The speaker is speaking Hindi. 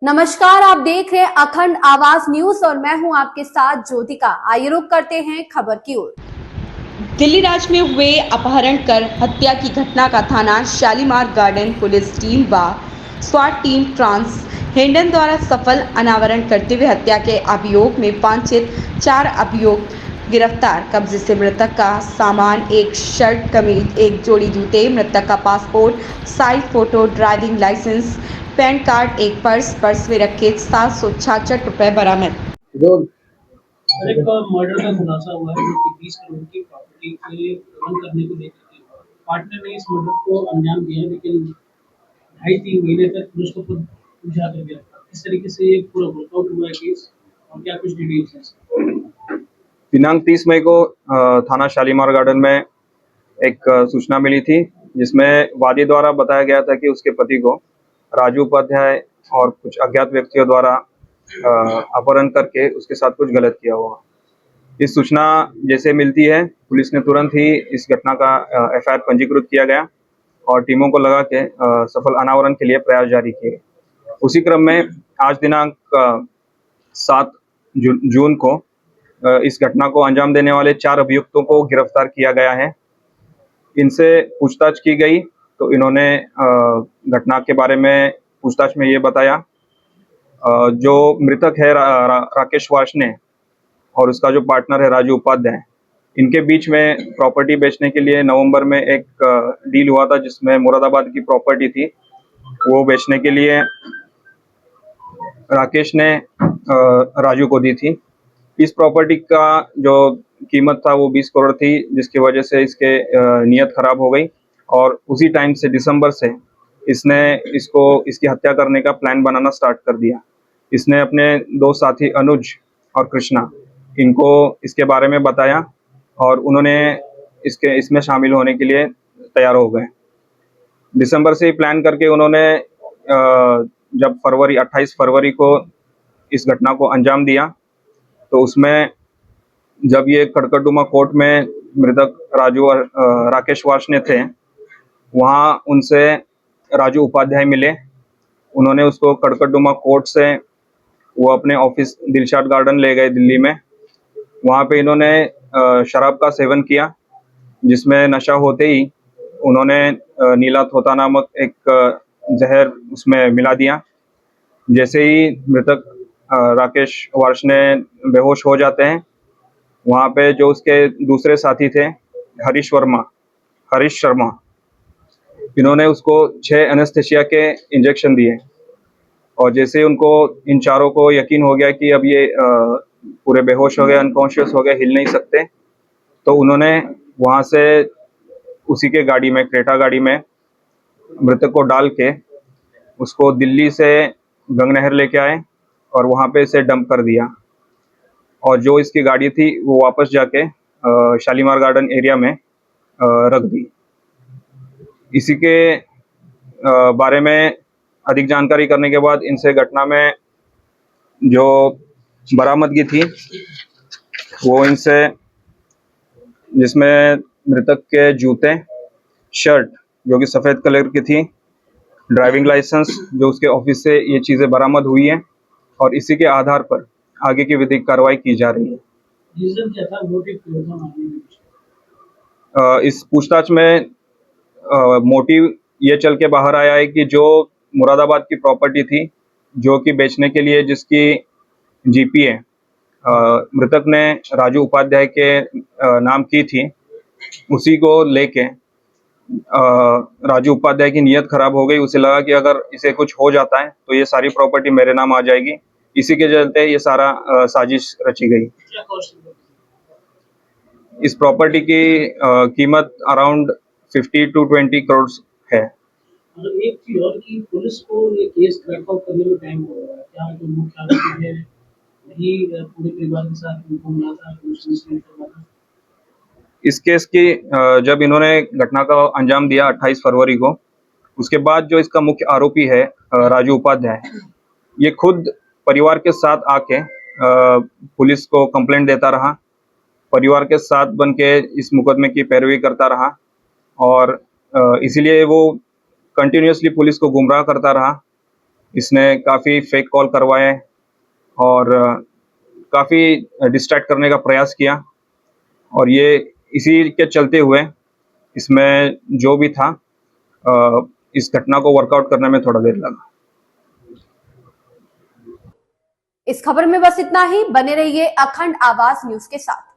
नमस्कार, आप देख रहे हैं अखंड आवाज न्यूज और मैं हूं आपके साथ ज्योतिका। आइए रुक करते हैं खबर की ओर। दिल्ली राज्य में हुए अपहरण कर हत्या की घटना का थाना शालीमार गार्डन पुलिस टीम व स्वाट टीम ट्रांस हेंडन द्वारा सफल अनावरण करते हुए हत्या के अभियोग में वांछित 4 अभियुक्त गिरफ्तार। कब्जे से मृतक का सामान, एक शर्ट कमीज, एक जोड़ी जूते, मृतक का passport size photo, driving licence, PAN card, एक पर्स में रखे 766 रुपए बरामद। एक मर्डर का खुलासा हुआ है जो कि 20 करोड़ की प्रॉपर्टी के गबन करने को लेकर के पार्टनर ने इस मर्डर को अंजाम दिया, लेकिन 2.5-3 महीने तक पुलिस को खुद उलझा कर गया। किस तरीके से ये पूरा वर्कआउट हुआ है केस और क्या कुछ डिटेल्स हैं? दिनांक 30 मई को थाना शालीमार गार्डन में एक सूचना मिली थी, जिसमें वादी द्वारा बताया गया था कि उसके पति को राजू उपाध्याय और कुछ अज्ञात व्यक्तियों द्वारा अपहरण करके उसके साथ कुछ गलत किया हुआ। इस सूचना जैसे मिलती है, पुलिस ने तुरंत ही इस घटना का एफआईआर पंजीकृत किया गया और टीमों को लगा के सफल अनावरण के लिए प्रयास जारी किए। उसी क्रम में आज दिनांक 7 जून को इस घटना को अंजाम देने वाले 4 अभियुक्तों को गिरफ्तार किया गया है। इनसे पूछताछ की गई तो इन्होंने घटना के बारे में पूछताछ में ये बताया। जो मृतक है राकेश वार्ष्णेय और उसका जो पार्टनर है राजू उपाध्याय, इनके बीच में प्रॉपर्टी बेचने के लिए नवंबर में एक डील हुआ था, जिसमें मुरादाबाद की प्रॉपर्टी थी, वो बेचने के लिए राकेश ने राजू को दी थी। इस प्रॉपर्टी का जो कीमत था वो 20 करोड़ थी, जिसकी वजह से इसके नीयत खराब हो गई और उसी टाइम से दिसंबर से इसने इसकी हत्या करने का प्लान बनाना स्टार्ट कर दिया। इसने अपने 2 साथी अनुज और कृष्णा, इनको इसके बारे में बताया और उन्होंने इसमें शामिल होने के लिए तैयार हो गए। दिसंबर से ही प्लान करके उन्होंने जब 28 फरवरी को इस घटना को अंजाम दिया, तो उसमें जब ये कड़कड़डुमा कोर्ट में मृतक राजू और राकेश वार्ष्णेय थे, वहाँ उनसे राजू उपाध्याय मिले। उन्होंने उसको कड़कड़डुमा कोर्ट से वो अपने ऑफिस दिलशाद गार्डन ले गए दिल्ली में। वहाँ पे इन्होंने शराब का सेवन किया, जिसमें नशा होते ही उन्होंने नीला थोता नामक एक जहर उसमें मिला दिया। जैसे ही मृतक राकेश वार्ष्णेय बेहोश हो जाते हैं, वहाँ पे जो उसके दूसरे साथी थे हरीश शर्मा, इन्होंने उसको 6 एनेस्थेसिया के इंजेक्शन दिए और जैसे उनको इन चारों को यकीन हो गया कि अब ये पूरे बेहोश हो गए, अनकॉन्शियस हो गए, हिल नहीं सकते, तो उन्होंने वहाँ से उसी के गाड़ी में, क्रेटा गाड़ी में मृतक को डाल के उसको दिल्ली से गंगनहर लेके आए और वहाँ पे इसे डंप कर दिया और जो इसकी गाड़ी थी वो वापस जाके शालीमार गार्डन एरिया में रख दी। इसी के बारे में अधिक जानकारी करने के बाद इनसे घटना में जो बरामदगी थी वो इनसे, जिसमें मृतक के जूते, शर्ट जो कि सफ़ेद कलर की थी, ड्राइविंग लाइसेंस जो उसके ऑफिस से ये चीज़ें बरामद हुई हैं और इसी के आधार पर आगे की विधिक कार्रवाई की जा रही है। रीजन क्या था, मोटिव क्या था मारने के पीछे? इस पूछताछ में मोटिव ये चल के बाहर आया है कि जो मुरादाबाद की प्रॉपर्टी थी, जो कि बेचने के लिए जिसकी जीपीए मृतक ने राजू उपाध्याय के नाम की थी, उसी को लेके राजू उपाध्याय की नीयत खराब हो गई। उसे लगा कि अगर इसे कुछ हो जाता है तो ये सारी प्रॉपर्टी मेरे नाम आ जाएगी। इसी के चलते ये सारा साजिश रची गई। इस प्रॉपर्टी की कीमत अराउंड 50 to 20 करोड़ है। एक चीज और कि पुलिस को ये केस क्रैक आउट करने में टाइम हो रहा है, क्या जो मुख्य आरोपी है वही पूरे परिवार के साथ उनको मिला था, पुलिस ने इस केस की जब इन्होंने घटना का अंजाम दिया 28 फरवरी को, उसके बाद जो इसका मुख्य आरोपी है राजू उपाध्याय, ये खुद परिवार के साथ आके पुलिस को कंप्लेंट देता रहा, परिवार के साथ बन के इस मुकदमे की पैरवी करता रहा और इसीलिए वो कंटिन्यूसली पुलिस को गुमराह करता रहा इसने काफ़ी फेक कॉल करवाए और काफ़ी डिस्ट्रैक्ट करने का प्रयास किया और ये इसी के चलते हुए इसमें जो भी था इस घटना को वर्कआउट करने में थोड़ा देर लगा। इस खबर में बस इतना ही। बने रहिए अखंड आवाज न्यूज के साथ।